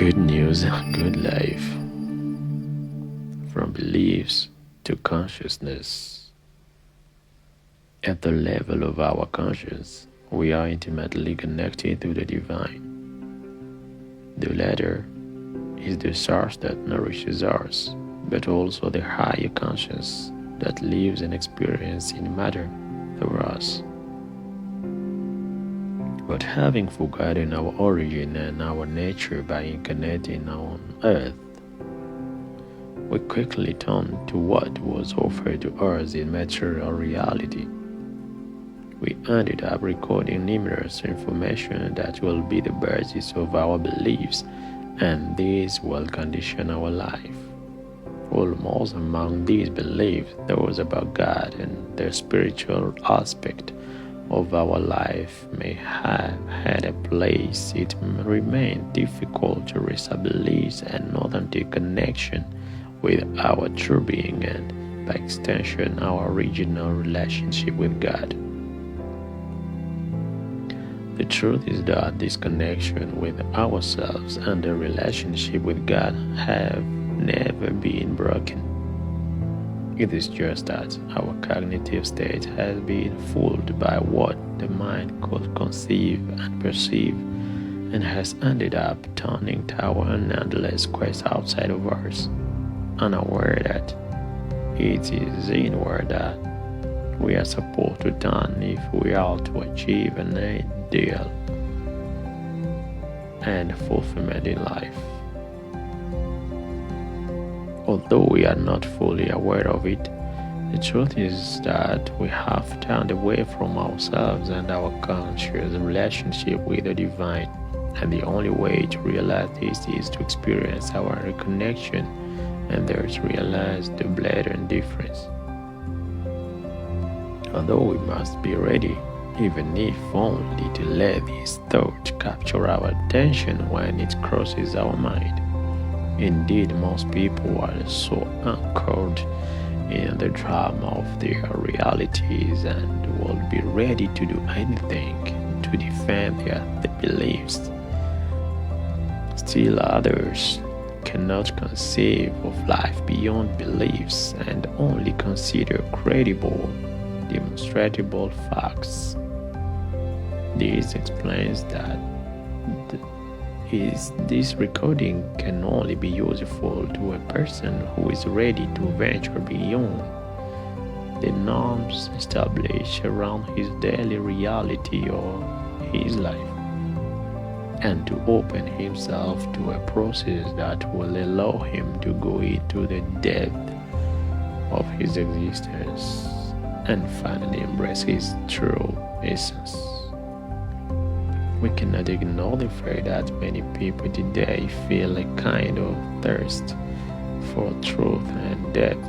Good news, good life. From beliefs to consciousness. At the level of our conscience, we are intimately connected to the divine. The latter is the source that nourishes us, but also the higher conscience that lives and experiences in matter through us. But having forgotten our origin and our nature by incarnating on earth, we quickly turn to what was offered to us in material reality. We ended up recording numerous information that will be the basis of our beliefs, and this will condition our life. Almost among these beliefs, those about God and the spiritual aspect of our life may have had a place. It remained difficult to establish an authentic connection with our true being and, by extension, our original relationship with God. The truth is that this connection with ourselves and the relationship with God have never been broken. It is just that our cognitive state has been fooled by what the mind could conceive and perceive, and has ended up turning to our endless quest outside of us, unaware that it is inward that we are supposed to turn if we are to achieve an ideal and fulfillment in life. Although we are not fully aware of it, the truth is that we have turned away from ourselves and our conscious relationship with the divine, and the only way to realize this is to experience our reconnection and thus realize the blatant difference. Although we must be ready, even if only to let this thought capture our attention when it crosses our mind. Indeed, most people are so anchored in the drama of their realities and will be ready to do anything to defend their beliefs. Still others cannot conceive of life beyond beliefs and only consider credible, demonstrable facts. This explains that this recording can only be useful to a person who is ready to venture beyond the norms established around his daily reality or his life, and to open himself to a process that will allow him to go into the depth of his existence and finally embrace his true essence. We cannot ignore the fact that many people today feel a kind of thirst for truth and depth.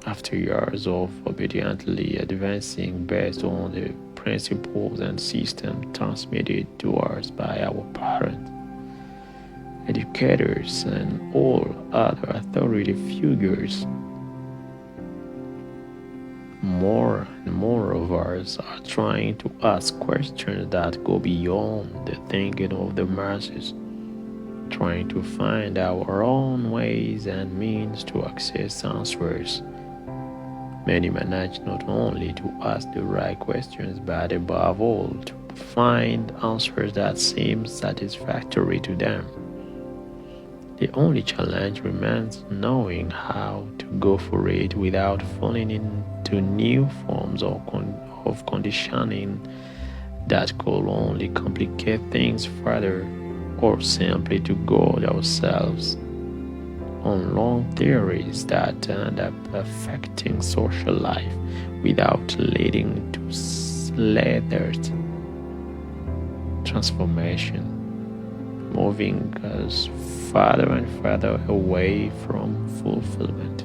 After years of obediently advancing based on the principles and systems transmitted to us by our parents, educators, and all other authority figures, more and more of us are trying to ask questions that go beyond the thinking of the masses, trying to find our own ways and means to access answers. Many manage not only to ask the right questions, but above all, to find answers that seem satisfactory to them. The only challenge remains knowing how to go for it without falling into new forms of conditioning that could only complicate things further, or simply to goad ourselves on long theories that end up affecting social life without leading to slithered transformation, moving us farther and farther away from fulfillment.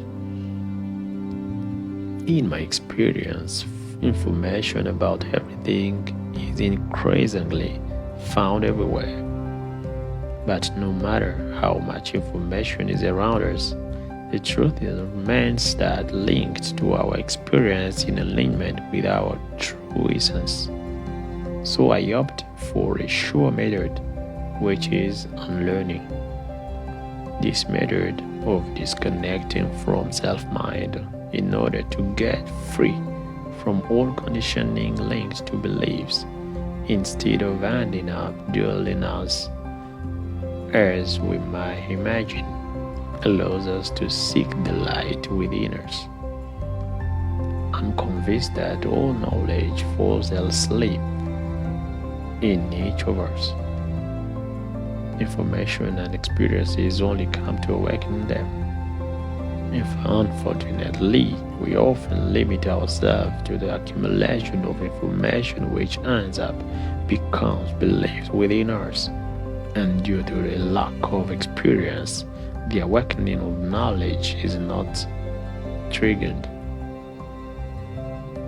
In my experience, information about everything is increasingly found everywhere. But no matter how much information is around us, the truth remains that linked to our experience in alignment with our true essence. So I opt for a sure method which is unlearning. This method of disconnecting from self-mind in order to get free from all conditioning linked to beliefs, instead of ending up dwelling as we might imagine, allows us to seek the light within us. I'm convinced that all knowledge falls asleep in each of us. Information and experiences only come to awaken them. If unfortunately, we often limit ourselves to the accumulation of information which ends up becomes beliefs within us, and due to the lack of experience, the awakening of knowledge is not triggered.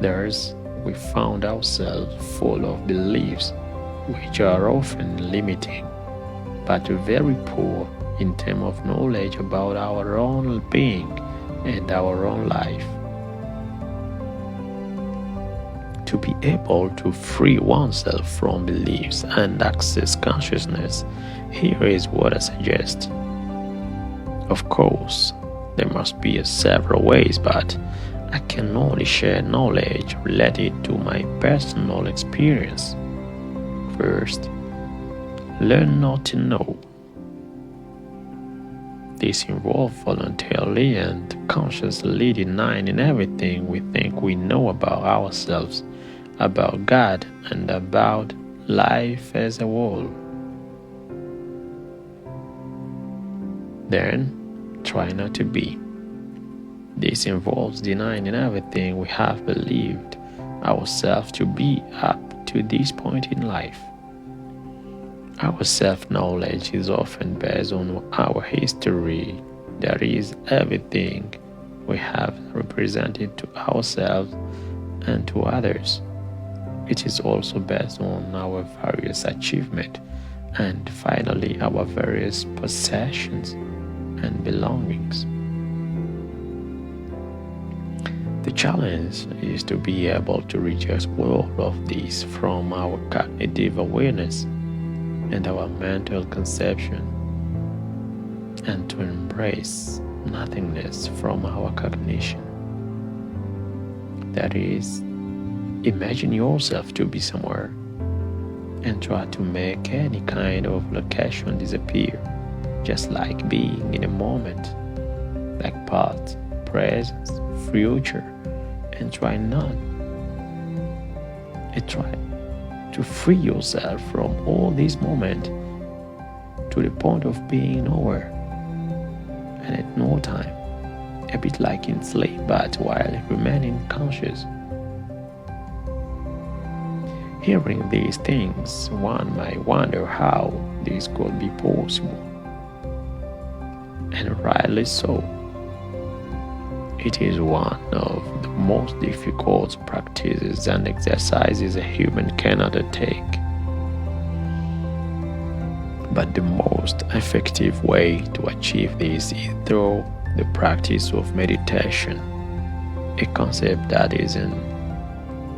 Thus, we found ourselves full of beliefs which are often limiting, but very poor in terms of knowledge about our own being and our own life. To be able to free oneself from beliefs and access consciousness, here is what I suggest. Of course, there must be several ways, but I can only share knowledge related to my personal experience. First, learn not to know. This involves voluntarily and consciously denying everything we think we know about ourselves, about God, and about life as a whole. Then, try not to be. This involves denying everything we have believed ourselves to be up to this point in life. Our self-knowledge is often based on our history, that is, everything we have represented to ourselves and to others. It is also based on our various achievements and finally our various possessions and belongings. The challenge is to be able to reject all of this from our cognitive awareness and our mental conception, and to embrace nothingness from our cognition. That is, imagine yourself to be somewhere and try to make any kind of location disappear, just like being in a moment, like past, present, future, and try to free yourself from all these moments to the point of being nowhere and at no time, a bit like in sleep, but while remaining conscious. Hearing these things, one might wonder how this could be possible, and rightly so. It is one of the most difficult practices and exercises a human can undertake. But the most effective way to achieve this is through the practice of meditation, a concept that isn't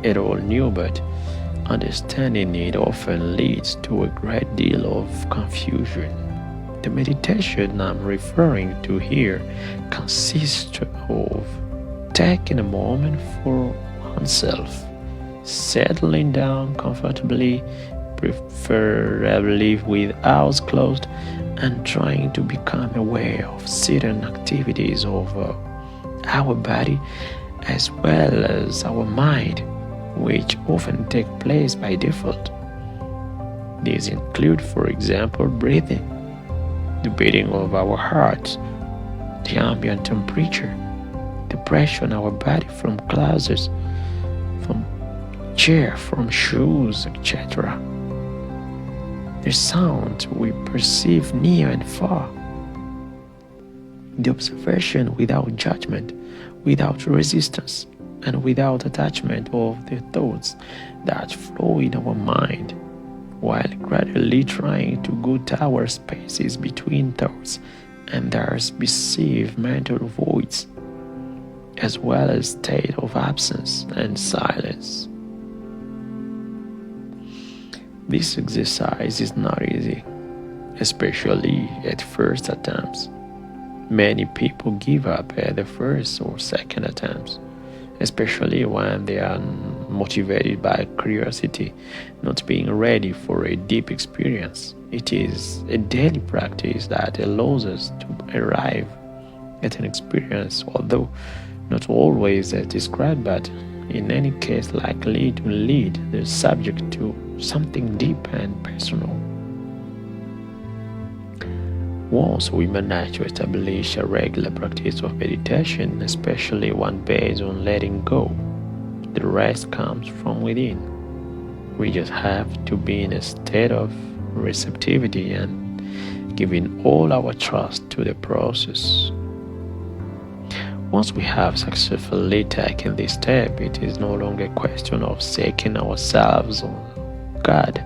at all new, but understanding it often leads to a great deal of confusion. The meditation I'm referring to here consists of taking a moment for oneself, settling down comfortably, preferably with eyes closed, and trying to become aware of certain activities of our body as well as our mind, which often take place by default. These include, for example, breathing, the beating of our hearts, the ambient temperature, the pressure on our body from clothes, from chair, from shoes, etc. The sound we perceive near and far. The observation without judgment, without resistance, and without attachment of the thoughts that flow in our mind, while gradually trying to go towards spaces between thoughts and thus perceive mental voids, as well as state of absence and silence. This exercise is not easy, especially at first attempts. Many people give up at the first or second attempts, especially when they are motivated by curiosity, not being ready for a deep experience. It is a daily practice that allows us to arrive at an experience, although not always as described, but in any case likely to lead the subject to something deep and personal. Once we manage to establish a regular practice of meditation, especially one based on letting go, the rest comes from within. We just have to be in a state of receptivity and giving all our trust to the process. Once we have successfully taken this step, it is no longer a question of seeking ourselves on God.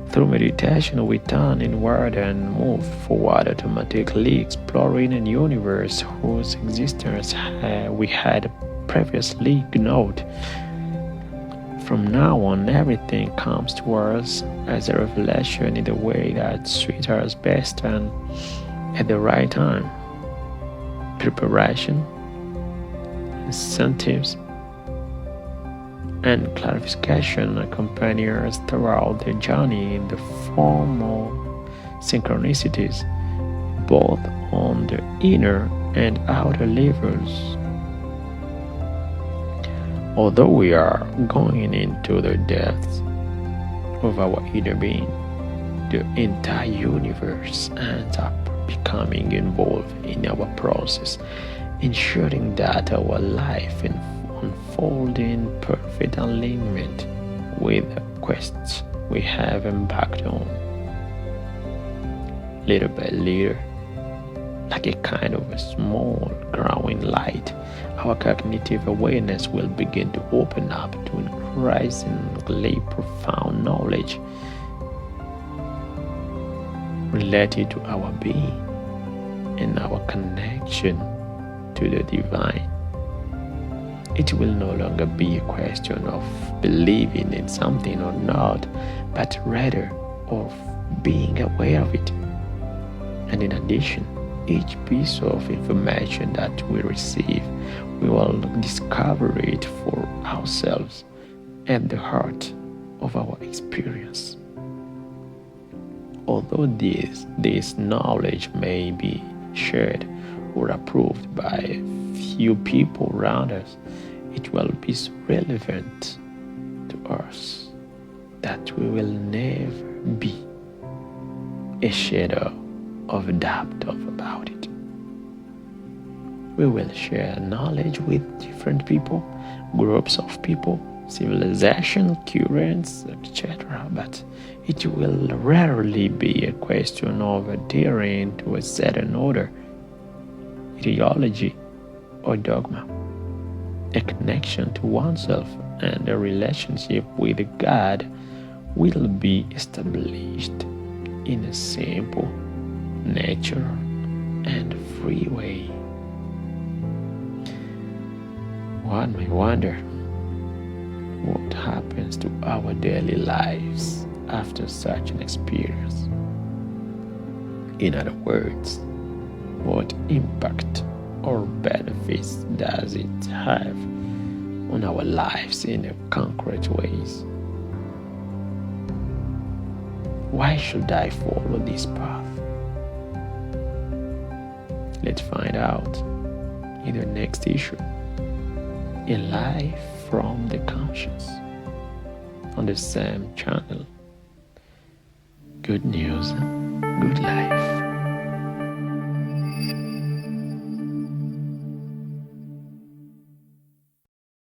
Through meditation, we turn inward and move forward, automatically exploring a universe whose existence we had previously ignored. From now on, everything comes to us as a revelation in the way that suits us best and at the right time. Preparation, incentives, and clarification accompany us throughout the journey in the form of synchronicities, both on the inner and outer levels. Although we are going into the depths of our inner being, the entire universe ends up becoming involved in our process, ensuring that our life unfolds in perfect alignment with the quests we have embarked on. Little by little, like a kind of a small growing light, our cognitive awareness will begin to open up to increasingly profound knowledge related to our being and our connection to the divine. It will no longer be a question of believing in something or not, but rather of being aware of it. And in addition, each piece of information that we receive, we will discover it for ourselves at the heart of our experience. Although this knowledge may be shared or approved by a few people around us, it will be so relevant to us that we will never be a shadow of a doubt about it. We will share knowledge with different people, groups of people, civilization, currents, etc. But it will rarely be a question of adhering to a certain order, ideology, or dogma. A connection to oneself and a relationship with God will be established in a simple, natural, and free way. One may wonder what happens to our daily lives after such an experience. In other words, what impact or benefits does it have on our lives in a concrete ways? Why should I follow this path? Let's find out in the next issue. A life from the conscious on the same channel. Good news, good life.